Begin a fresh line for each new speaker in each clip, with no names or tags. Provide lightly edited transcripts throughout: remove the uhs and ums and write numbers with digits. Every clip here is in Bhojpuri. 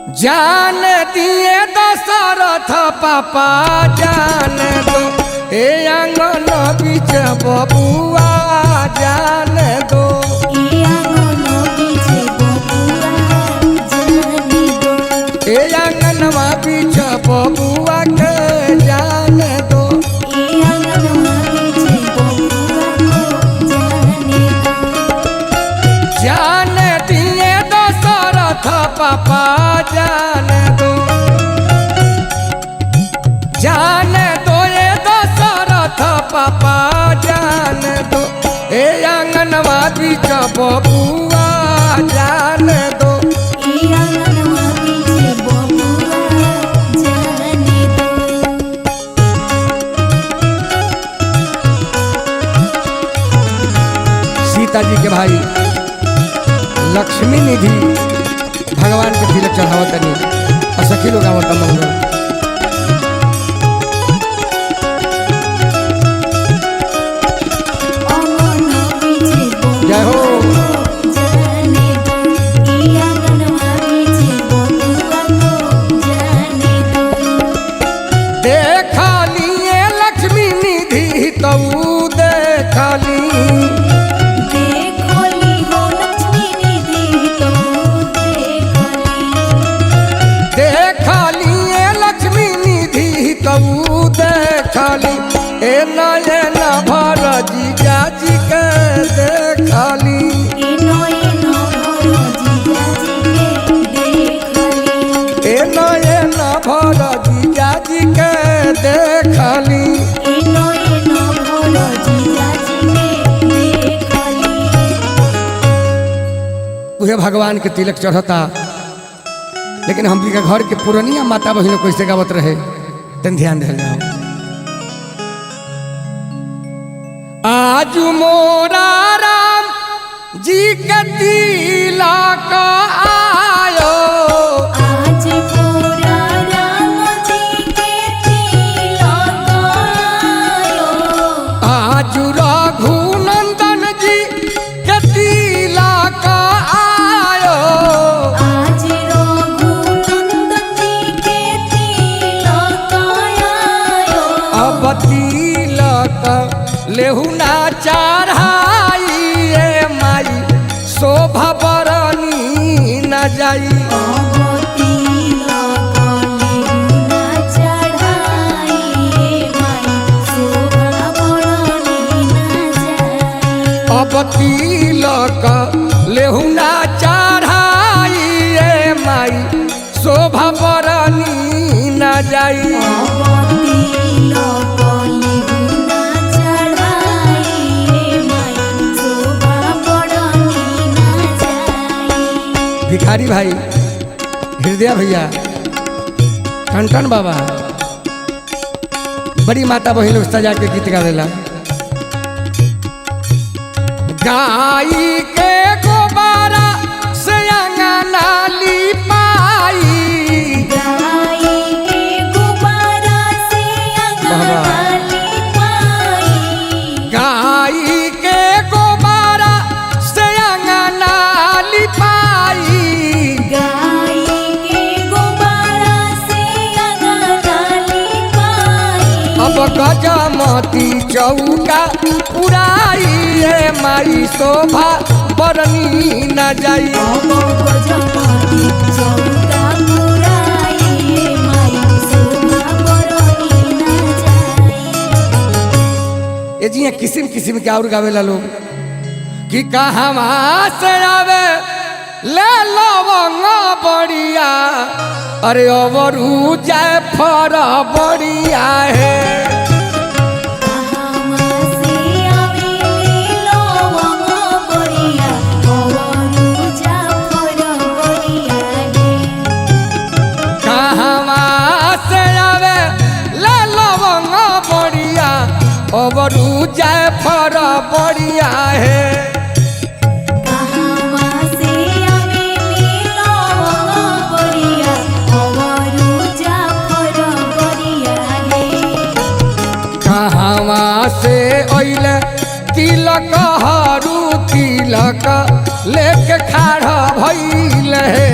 जान दिए दशरथ पापा जान दो ए आंगन बीच बबुआ जान दो ए आंगनवा बीच बबुआ के जान दो जान दिए दशरथ पापा जान दो जान दो ये दशरथ पापा जान दो ए आंगनवा बीच बबुआ जान दो सीता जी के भाई लक्ष्मी निधि भगवान के तिलक चढ़ावतनी और सखी लोग आवत मंगल जय हो देखलिए लक्ष्मी निधि तऊ देखली देखलिए लक्ष्मी निधि तऊ देखली ए नयन भर जीजा जी के देखली ए नयन भर जीजा जी के देखली उहे भगवान के तिलक चढ़ता लेकिन हम के घर के पुरनिया माता बहनों कैसे गावत रहे तन ध्यान दे जाओ आज मोरा राम जी के तिलक आयो
आज मोरा राम जी के तिलक आयो
आज रघुनंदन जी के तिलक आयो
आज रघुनंदन जी के तिलक आयो
अब तिलक लेहुना चढ़ाई ए माई शोभा बरनी न जाई अब तिलक लेहुना चढ़ाई ए माई शोभा बरनी न जाई भिखारी भाई हृदय भैया टन बाबा बड़ी माता बहन लोग सजा के गीत गावेला गाई के गोबारा से अंगना लिपाई गाई के गोबारा से अंगना लिपाई अब गजमती चौका पुराई ए माई शोभा बरनी न जाई ये जी किस्म किस्म के और गावेला लोग कि कहवा से आवे ले लवंग बढ़िया अरे अवरू जाए फर बढ़िया है अवरू जाए फर बढ़िया है कहाँ से अइले तिलक हरू तिलक लेके खाड़ भइल है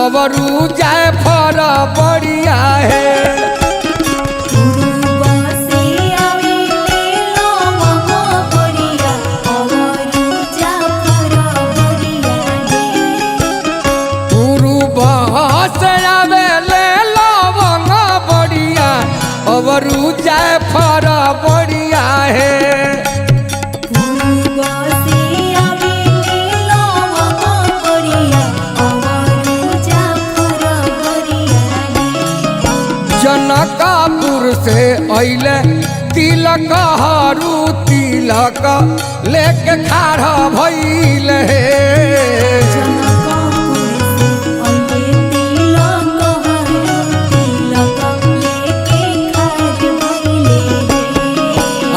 अबरू जाए फर बढ़िया है
पूर्व से आवेले लवंग बढ़िया अवरु जाफर बढ़िया है
पूर्व से आवेले लवंग बढ़िया अबरू जाए फर बढ़िया है
पूर्व से आवेले लवंग बढ़िया अवरु जाफर बढ़िया है
जनकपुर से अइले तिलक हरू तिलक लेके खाड़ा भइल हे
जनकपुर से अइले तिलक हरू तिलक लेके खाड़ भइले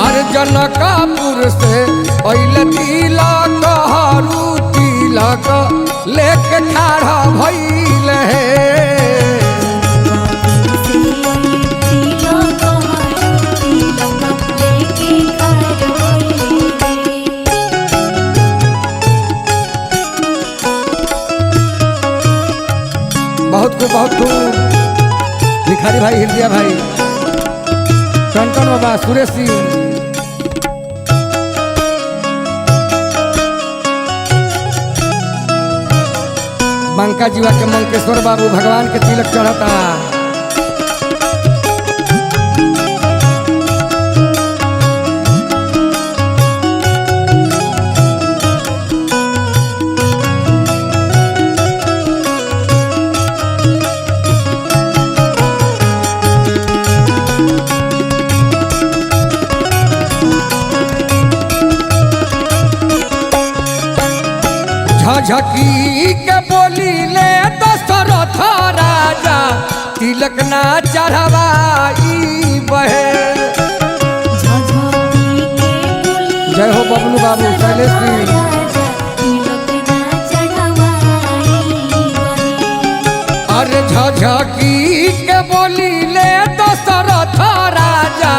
अरे जनकपुर से अइले तिलक हरू तिलक लेके खाड़ा भइल हे बहुत खूब भिखारी भाई हृदय भाई टनटन बाबा सुरेश सिंह बांका जीवा के मंकेश्वर बाबू भगवान के तिलक चढ़ता झकी के बोली ले दशरथ राजा तिलक ना चढ़वाई बहे जय हो बबलू बाबू शैलेश सिंह अरे झकी के बोली ले दशरथ राजा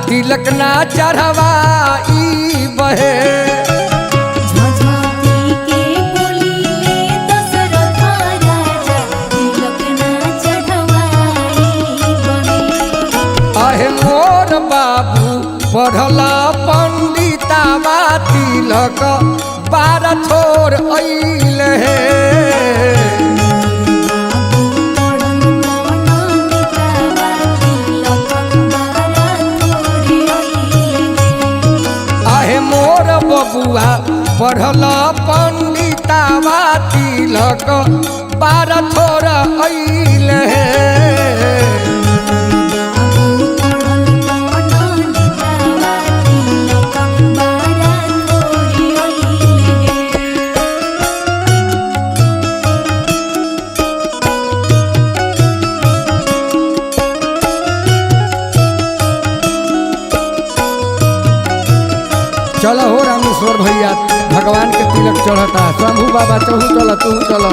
तिलक ना चढ़वाई बहे मोर बाबू पढ़ला पंडितावा तिलक बार छोर अइल हे आहे मोर बबुआ पढ़ला पंडितावा तिलक बार छोर अइल हे चलो हो रामेश्वर भैया भगवान के तिलक चढ़ता शंभू बाबा चहू चलो तू चलो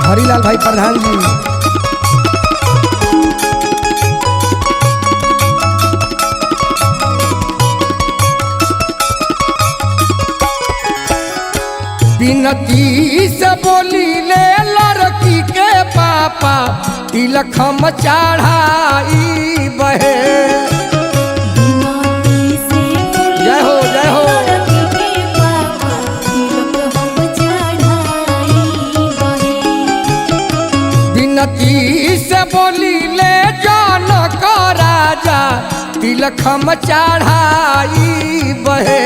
हरिलाल भाई प्रधान जी बिनती से बोली ले लड़की के पापा तिलक हम चढ़ाई बहे जय हो बिनती से बोली ले जनक राजा तिलक हम चढ़ाई बहे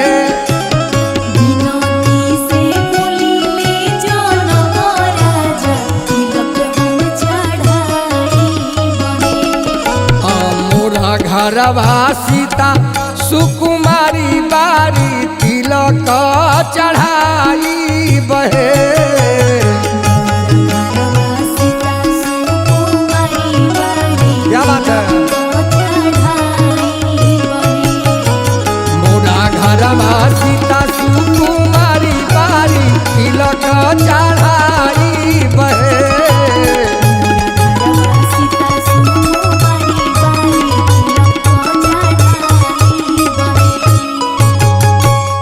घरवा सीता सुकुमारी बारी तिलक चढ़ाई